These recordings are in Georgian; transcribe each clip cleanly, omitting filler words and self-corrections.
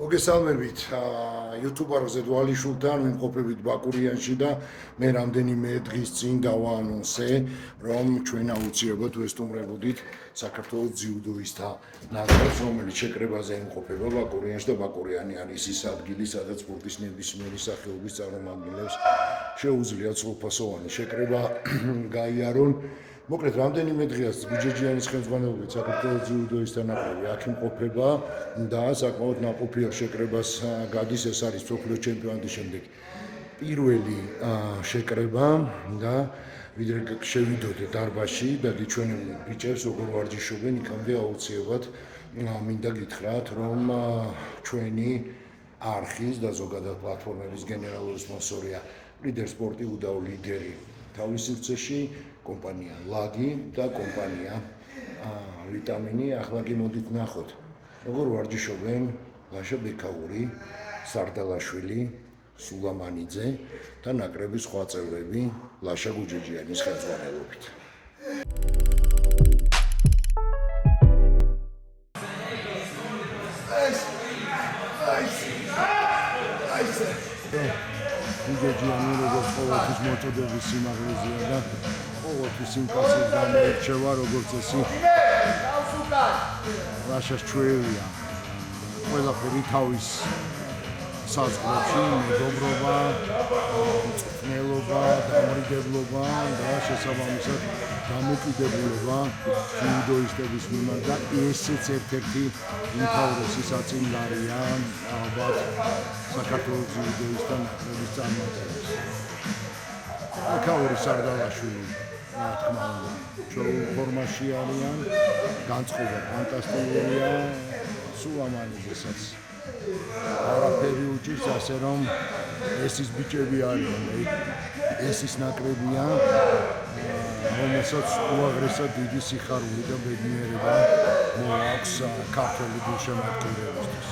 მოგესალმებით YouTube-ზე დვალიშულთან ვიმყოფებით ბაკურიანში და მე რამდენიმე დღის წინ დავაანონსე, რომ ჩვენ აუცილებლად ვესტუმრებოდით საქართველოს ძიუდოისტთა ნაკრებს, რომელიც შეკრებაზე იმყოფება ბაკურიანში და ბაკურიანი არის ის ადგილი, სადაც სპორტის ნებისმიერი სახეობის წარმომადგენლებს შეუძლიათ სრულფასოვანი შეკრება გაიარონ. მოკლედ რამდენიმე დღეას გუჯეჯიანის ხელმძღვანელობით საქართველოს ძიუდოისტთა ნაკრები აქ იმყოფება და საკმაოდ ნაყოფიერ შეკრებას გადის. ეს არის მსოფლიო ჩემპიონატის შემდეგ პირველი შეკრება და ვიდრე შევიდოთ დარბაზში და გიჩვენებთ ბიჭებს როგორ ვარჯიშობენ, იქამდე აუცილებლად მინდა გითხრათ, რომ ჩვენი არხის და ზოგადად პლატფორმების გენერალური სპონსორია ლიდერ სპორტი უდაო ლიდერი თავის სივრცეში კომპანია ლაგი და კომპანია ვიტამინი. ახლა გიმოდით ნახოთ როგორ ვარჯიშობენ ლაშა ბექაური, სარდალაშვილი, სულამანიძე და ნაკრების სხვა წევრები ლაშა გუჯეჯიანის ხელმძღვანელობით. გუჯეჯიანი როგორც ყოველთვის მოწოდების სიმაღლეზეა და ყოველთვის ინკასის გამოირჩევა როგორც წესი. ლაშას ჩვევია ყველაფერი თავის საზღვრებში, მეგობრობა, მწვრთნელობა, დამრიგებლობა და შესაბამისად დამოკიდებულება ძიუდოისტების მიმართ და ესეც ერთ-ერთი უმთავრესი საწინდარია ალბათ საქართველოს ძიუდოისტთა ნაკრების წარმატებას. ბექაური, სარდალაშვილი, რა თქმა უნდა, ჩვენ ფორმაში არიან, განწყობა ფანტასტიკურია, სულამანიძესაც არაფერი უჭირს, ასე რომ ეს ის ბიჭები არიან, ეს ის ნაკრებია, რომელსაც უაღრესად დიდი სიხარული და ბედნიერება მოაქვს ქართველი გულშემატკივრებისთვის.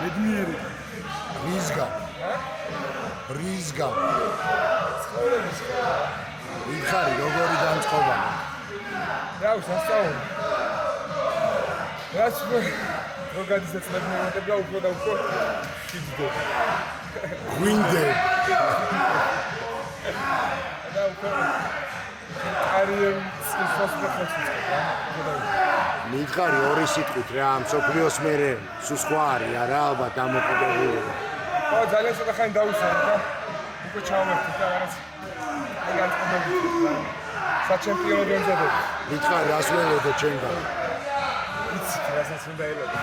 ბედნიერი რიზგა ვიხარი როგორი განწყობა რა უსასწაული რაც რო გადისცემ მომენტები და უფრო შიძდო გვინდე და უფრო კარიერის სასწრაფოს მითხარი ორი სიტყვით რა მსოფლიოს მერე სულ სხვა არის არა ალბათ დამოკიდებულება. ხო ძალიან ცოტა ხანი დავუსვამ და უკვე ჩავმერთე და რაღაც განწყობები საჩემპიონო გემზადები. მითხარი რას ველოდე ჩემგან? იცით რასაც უნდა ელოდე.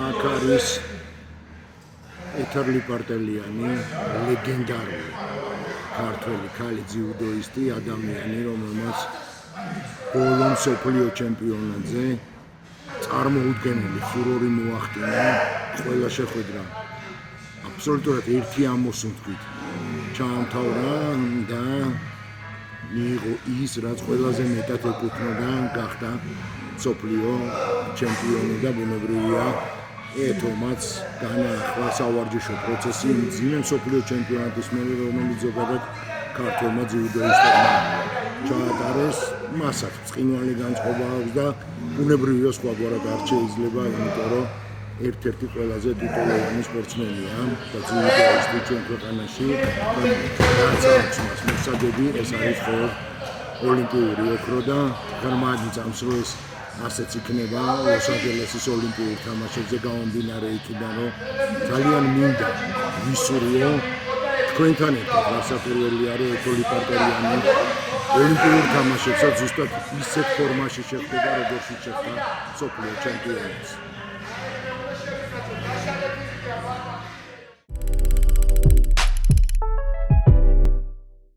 აქ არის ეთერლი პარტელიანი, ლეგენდარული ქართველი ქალი ძიუდოისტი, ადამიანი, რომელმაც ბოლო მსოფლიო ჩემპიონატზე წარმოუდგენელი ფურორი მოახდინა. ყველა შეხვედრა აბსოლუტურად ერთი ამოსუნთქვით ჩაამთავრა და მიიღო ის, რაც ყველაზე მეტად ეკუთვნოდა, გახდა მსოფლიო ჩემპიონი და ბუნებრივია ეთომაც განაახლა სავარჯიშო პროცესი მძიმე მსოფლიო ჩემპიონატის მერე, რომელიც ზოგადად ქართველმა ძიუდოისტებმა ჩაატარეს. მასაც ბრწყინვალე განწყობა აქვს და ბუნებრივია სხვაგვარად არ შეიძლება, იმიტომ რომ ერთ-ერთი ყველაზე ტიტულოვანი სპორტსმენია და ძიუდოისტი ჩვენ ქვეყანაში. რაც აქვს მას მოსაგები, ეს არის ოლიმპიური ოქრო და ღრმად იწამს, რომ ეს ასეც იქნება ლოს-ანჯელესის ოლიმპიურ თამაშებზე გამომდინარე იქიდან, რომ ძალიან მინდა ვისურვო თქვენთან ერთად გასაკვირველი არის ეთოლი პარტერიანი ოლიმპიურ თამაშებსაც ზუსტად ისეთ ფორმაში შეხვდება, როგორიც შეხვდა მსოფლიო ჩემპიონატს.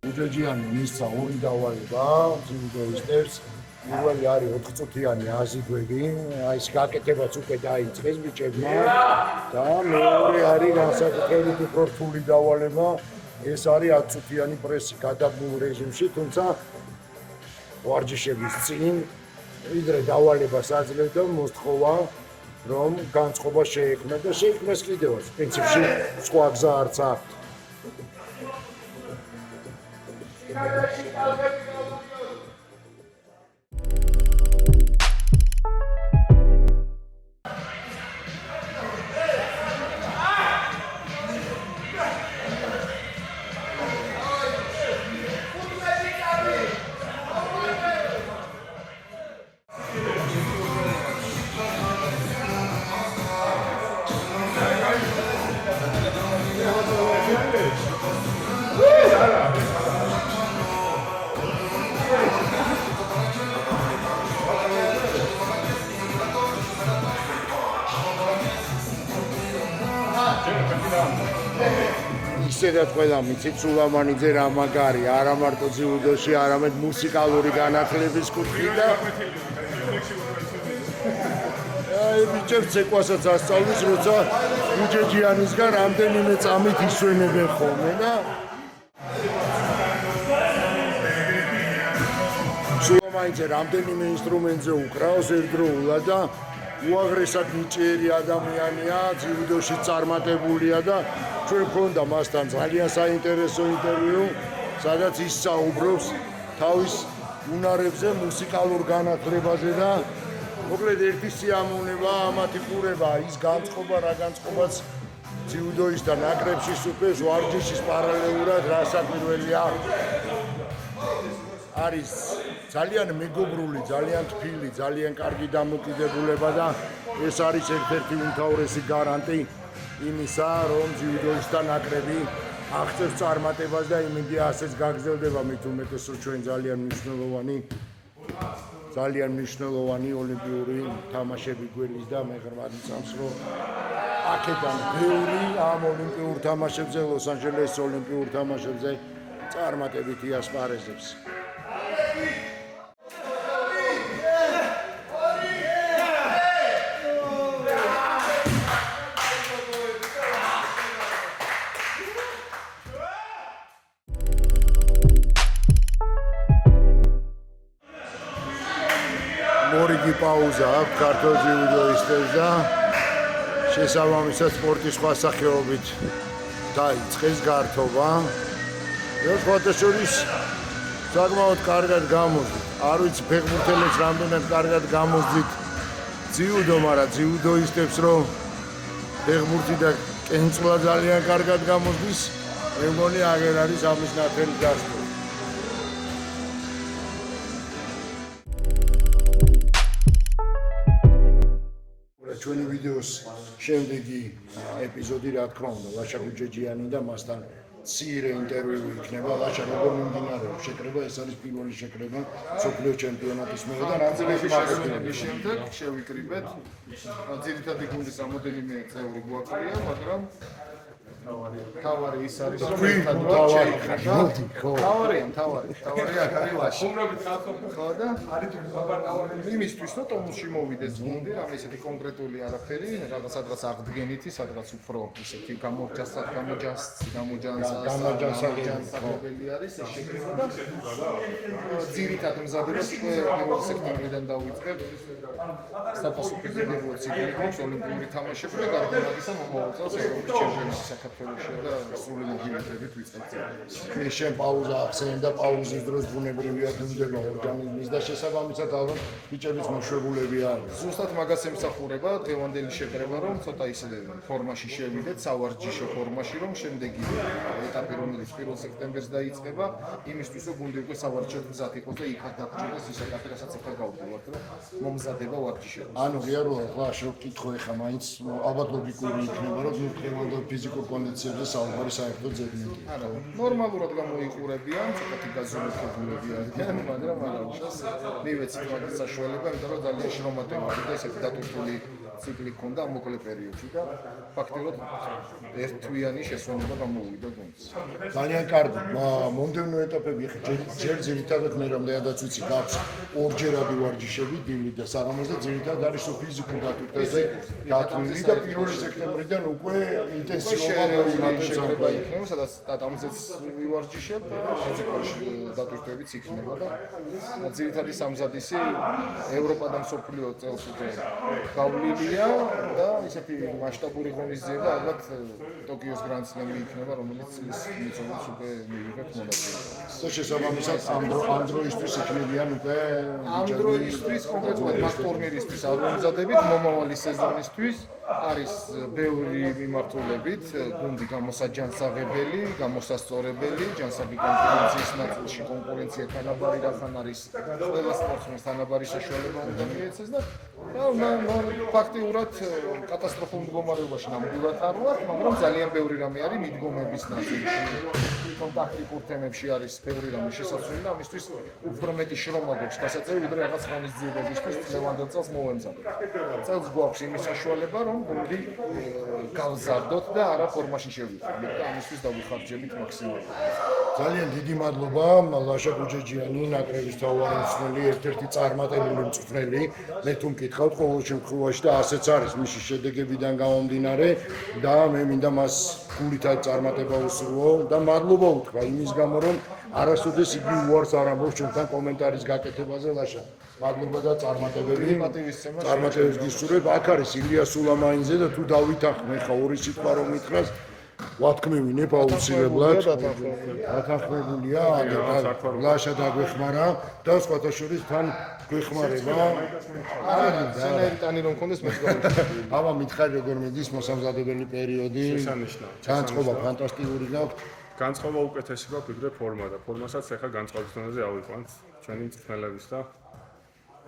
უჯეჯიანი მისცა ორი დავალება ძიუდოისტებს. პირველი არის 4 წუთიანი აზიგვები, აი ეს გაკეთებაც უკვე დაიწყეს ბიჭებმა და მეორე არის განსაკუთრებით უფრო რთული დავალება. ეს არის 10 წუთიანი პრესი გადაბმულ რეჟიმში, თუმცა ვარჯიშების წინ ვიდრე დავალებას აძლევდა მოსთხოვა, რომ განწყობა შეექმნა და შეექმნას კიდევაც. პრინციპში სხვა გზა არც აქვს. ისედაც ყველა მიცით სულამანიძე რა მაგარი, არა მარტო ძიუდოში, არამედ მუსიკალური განათლების კუთხით და აი ბიჭებს ცეკვასაც ასწავლის, როცა უჯეჯიანისგან რამდენიმე წამით ისვენებენ ხოლმე და სულამანიძე რამდენიმე ინსტრუმენტზე უკრავს ერთდროულად და უაღრესად ნიჭიერი ადამიანია, ძიუდოში წარმატებულია და ჩვენ გვქონდა მასთან ძალიან საინტერესო ინტერვიუ, სადაც ის საუბრობს თავის უნარებზე, მუსიკალურ განათლებაზე და მოკლედ ერთი სიამოვნება ამათი ყურება, ის განწყობა, რა განწყობაც ძიუდოისთან ნაკრებში სუფევს ვარჯიშის პარალელურად, რასაკვირველია არის ძალიან მეგობრული, ძალიან თბილი, ძალიან კარგი დამოკიდებულება და ეს არის ერთ-ერთი უმთავრესი გარანტი იმისა, რომ ძიუდოისთან ნაკრები აღწევს წარმატებას და იმედია ასეც გაგრძელდება, მით უმეტეს რომ ჩვენ ძალიან მნიშვნელოვანი ოლიმპიური თამაშები გველის და მე ღრმად მწამს, რომ აქედან ბევრი ამ ოლიმპიურ თამაშებზე, ლოს-ანჯელესის ოლიმპიურ თამაშებზე წარმატებით იასპარეზებს. მორიგი პაუზა აქვს ქართულ ძიუდოისტებს და შესაბამისად სპორტის სხვა სახეობით დაიწყეს გართობა. სხვათა შორის საკმაოდ კარგად გამოსდით. არ ვიცი ფეხბურთელებს რამდენად კარგად გამოსდით ძიუდო, მაგრამ ძიუდოისტებს რომ ფეხბურთი და კენწვლა ძალიან კარგად გამოსდის, მე მგონი აგერ არის ამის ნათელი გასწრება. ჩვენი ვიდეოს შემდეგი ეპიზოდი რა თქმა უნდა ლაშა გუჯეჯიანი და მასთან მცირე ინტერვიუ იქნება. ლაშა როგორ მიმდინარეობს შეკრება, ეს არის პირველი შეკრება მსოფლიო ჩემპიონატის მიერ და ნაწილების შემდეგ შევიკრიბეთ. ძირითადი გუნდის რამოდენიმე წევრი გვაქვს, მაგრამ თავარი ის არის რომ ერთად დავჭერთ. თავარია აქ არის ლაში. ხო და იმისთვის რომ ტომუსში მოვიდეს გუნდი, ამ ესეთი კონკრეტული არაფერი, სადღაც აღდგენითი, სადღაც უფრო ისეთი გამოჯანსაღებელი არის ეს შეკრება და ძირითად მზადებას პირველ სექტემბრიდან დავიწყებ საფასურის ციკლს ოლიმპიური თამაშები და გარდა ამისა მომავალ წელს ევროპის ჩემპიონატი საქართველოს საქართველოსია და სრული მობილიზებით ვიწყებთ. ეს შენ პაუზა ახსენე და პაუზის დროს ბუნებრივია დუმდება ორგანიზმის და შესაბამისად ალბათ ბიჭებიც მოშვებულები არის. ზუსტად მაგას ემსახურება დღევანდელი შეკრება, რომ ცოტა ისე ფორმაში შევიდეთ, სავარჯიშო ფორმაში, რომ შემდეგი ეტაპი, რომელიც 1 სექტემბერს დაიწყება, იმისთვის რომ გუნდი უკვე სავარჯიშოდ მზად იყოს და იქაც დაგჭირდეს ის ეტაპი, რასაც ახლა გავდივართ, რომ მომზადება ვარჯიშები. ანუ რეალურად ახლა შევკითხო ეხა მაინც ალბათ ლოგიკური იქნება, რომ დღევანდელ ფიზიკურ კონდიციებზე საუბარი საერთოდ ზედმეტია. არა, ნორმალურად გამოიყურებიან, ცოტათი გაზომებულები არიან, მაგრამ არა უშავს მივეცით მაგის საშუალება, იმიტომ რომ ძალიან შრომატევარი და ესეთი დატვირთული ციკლი ჰქონდა ამ მოკლე პერიოდში და ფაქტობრივად ერთთვიანი შესვენება გამოუვიდა გუნდს. ძალიან კარგი. მომდევნო ეტაპები ხა ჯერ ძირითადად მე რამდენადაც ვიცი, გაქვს ორჯერადი ვარჯიშები, დილით და საღამოს და ძირითადად არის ფიზიკურ დატვირთვაზე დათვლილი და 1 სექტემბრიდან უკვე ინტენსივობა შეგრება იქნება, სადაც ამზეც ვივარჯიშებ, ფიზიკური დატვირთვებიც იქნება და ძირითადი სამზადისი ევროპა და მსოფლიო წელს უკვე გავლილია და ისეთი მასშტაბური ღონისძიება და ალბათ ტოკიოს გრანდ სლემი იქნება, რომელიც ის მიწოდებს უკვე მივიღებთ მონაწილეობას. და შესაბამისად ამ დროისთვის იქნებიან უკვე ანდროიდისთვის კონკრეტულად მაგ ტურნირისთვის ალბომზადებით მომავალი სეზონისთვის არის ბევრი მიმართულებით, გუნდი გამოსაჯანსაღებელი, გამოსასწორებელი, ჯანსაღი კონკურენციის ნაწილში კონკურენცია თანაბარი რახან არის ყველა სპორტსმენს თანაბარი საშუალება უნდა მიეცეს და ფაქტიურად კატასტროფულ მდგომარეობაში ნამდვილად არ ვართ, მაგრამ ძალიან ბევრი რამე არის მიდგომების ნაწილში. კონტაქტიკურ თემებში არის ბევრი რამე შესაძლებელი და ამისთვის უფრო მეტი შრომა გვაქვს გასაწევი, ვიდრე რაღაც ღონისძიებებისთვის წლევანდელ წელს მოვემზადოთ. წელს გვაქვს იმის საშუალება, რომ გუნდი გავზარდოთ და არა ფორმაში შევიყვანოთ და ამისთვის დავიხარჯებით მაქსიმალურად. ძალიან დიდი მადლობა ლაშა ბუჯეჯიანი, ნაკრების მთავარი მსმელი, ერთ-ერთი წარმატებული მწვრთნელი. მე თუ მკითხავთ ყოველ შემთხვევაში და ასეც არის მისი შედეგებიდან გამომდინარე და მე მინდა მას გულითაც წარმატება უსურვო და მადლობა უთხრა იმის გამო, რომ არასოდეს იგი უარს არ ამბობს ჩვენთან კომენტარის გაკეთებაზე ლაშა. მადლობა და წარმატებები. წარმატებებს გისურვებ. აქ არის ილია სულამაინძე და თუ დავითანხმე ხა ორი სიტყვა რომ მითხრას ვათქმევინებ აუცილებლად. დათანხმებულია, ლაშა დაგვეხმარა და სხვათა შორის თან გვეხმარება. სცენარი რომ მქონდეს მე გავიქცევი. აბა მითხარი როგორ მიდის მოსამზადებელი პერიოდი? განწყობა ფანტასტიკური გაქვთ. განწყობა უკეთესი გაქვს ვიდრე ფორმა და ფორმასაც ახლა განწყობის დონეზე ავიყვანთ ჩვენი მწვრთნელების და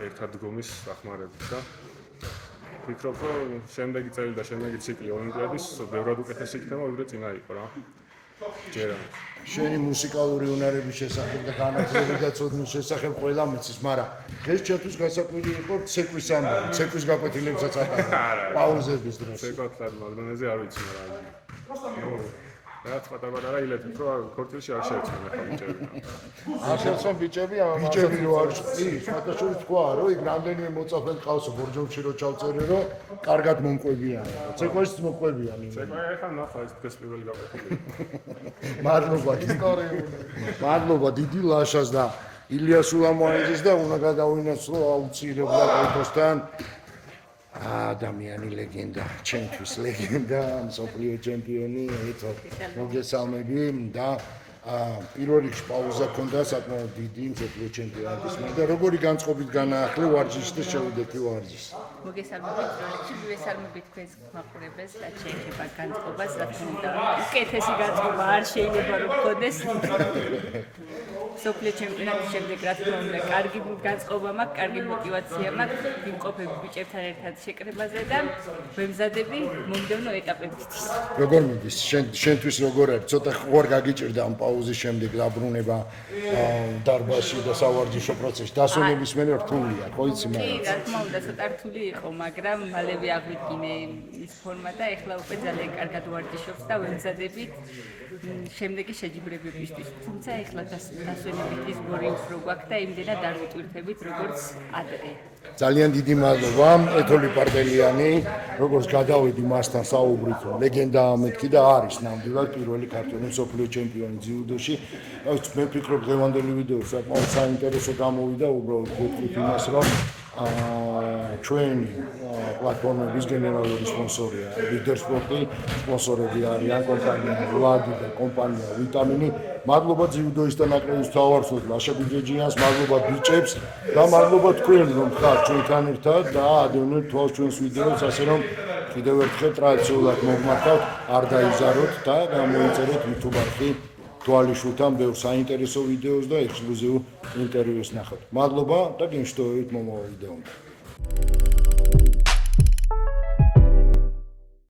ერთად დგომის დახმარებით და ვფიქრობ, რომ შემდეგი წელი და შემდეგი ციკლი ოლიმპიადის ბევრად უკეთესი იქნება, ვიდრე წინა იყო რა. ჯერა. შენი მუსიკალური უნარების შესახებ და განათლების და ცოდნის შესახებ ყველა მეცის, მაგრამ დღეს ჩვენთვის გასაკვირი იყო ცეკვის ამბავი, ცეკვის გაკვეთილებსაც აკეთებდა პაუზების დროს. ცეკვად მაგდონეზე არ ვიცი, მაგრამ რაც პატარ-პატარა ილეთით, რომ ქორწილში არ შეეცვალა ხა ბიჭები. არ შეეცვალა ბიჭები, ბიჭები რო არ ის ფაქტობრივად თქვა, რომ იქ რამდენიმე მოწაფე ყავსო ბორჯომში რო ჩავწერე, რომ კარგად მომყვებიან. ცეკვაშიც მომყვებიან. ცეკვა ახლა ნახა ეს დღეს პირველი გაკვეთილი. მადლობა მადლობა დიდი ლაშას და ილია სულამაინძეს და უნდა გადავინაცვლო აუცილებლად ეთოსთან ადამიანი ლეგენდა, ჩემთვის ლეგენდა, მსოფლიო ჩემპიონი, ეთო მოგესალმები და პირველ რიგში პაუზა ქონდა საკმაოდ დიდი მსოფლიო ჩემპიონატის და როგორი განწყობით განაახლე ვარჯიშს და შევიდეთ ვარჯიშს. მოგესალმებით, როლექსში მივესალმებით თქვენს ხმაყურებელს და შეიძლება განწყობას, რა თქმა უნდა, უკეთესი განწყობა არ შეიძლება რომ გქონდეს. სოფლიო ჩემპიონატის შემდეგ რა თქმა უნდა, კარგი განწყობა მაქვს, კარგი мотиваცია მაქვს, ვიმყოფები ბიჭებთან ერთად შეკრებაზე და ვემზადები მომდევნო ეტაპებისთვის. როგორ მიდის? შენთვის როგორ არის? ცოტა ხوار გაგიჭირდა ამ პაუზის შემდეგ დაბრუნება დარბაზში და სავარჯიშო პროცესში. დასვენების მერე რთულია, ხო იცი კი, მაგრამ. რა თქმა უნდა, ცოტა რთული იყო, მაგრამ მალევე აღვიდგინე ის ფორმა და ეხლა უკვე ძალიან კარგად ვარჯიშობს და ვემზადებით შემდეგი შეჯიბრებებისთვის. თუმცა ეხლა დასვენებით ის გორი უფრო გვაქვს და იმდენად არ ვიტვირთებით, როგორც ადრე. ძალიან დიდი მადლობა ეთოლი პარდელიანი, როგორც გადავედი მასთან საუბრით, ლეგენდა მეთქი და არის ნამდვილად პირველი ქართველი მსოფლიო ჩემპიონი ძიუდოში. მე ვფიქრობ დღევანდელი ვიდეო საკმაოდ საინტერესო გამოვიდა, უბრალოდ გეტყვით იმას, რომ ჩვენი პლატფორმების გენერალური სპონსორია ლიდერსპორტი, სპონსორები არიან კომპანია ლადი და კომპანია ვიტამინი. მადლობა ძიუდოისტთა ნაკრების მთავარსარდლ ლაშა ბიჯეჯიანს, მადლობა ბიჭებს და მადლობა თქვენ რომ ხართ ჩვენთან ერთად და ადევნებთ თვალს ჩვენს ვიდეოს, ასე რომ კიდევ ერთხელ ტრადიციულად მოგმართავთ, არ დაიზაროთ და გამოიწერეთ YouTube არხი თვალიშულთან ბევრ საინტერესო ვიდეოს და ექსკლუზიურ ინტერვიუს ნახავთ. მადლობა და გიმშტოვებით მომავალ ვიდეომდე.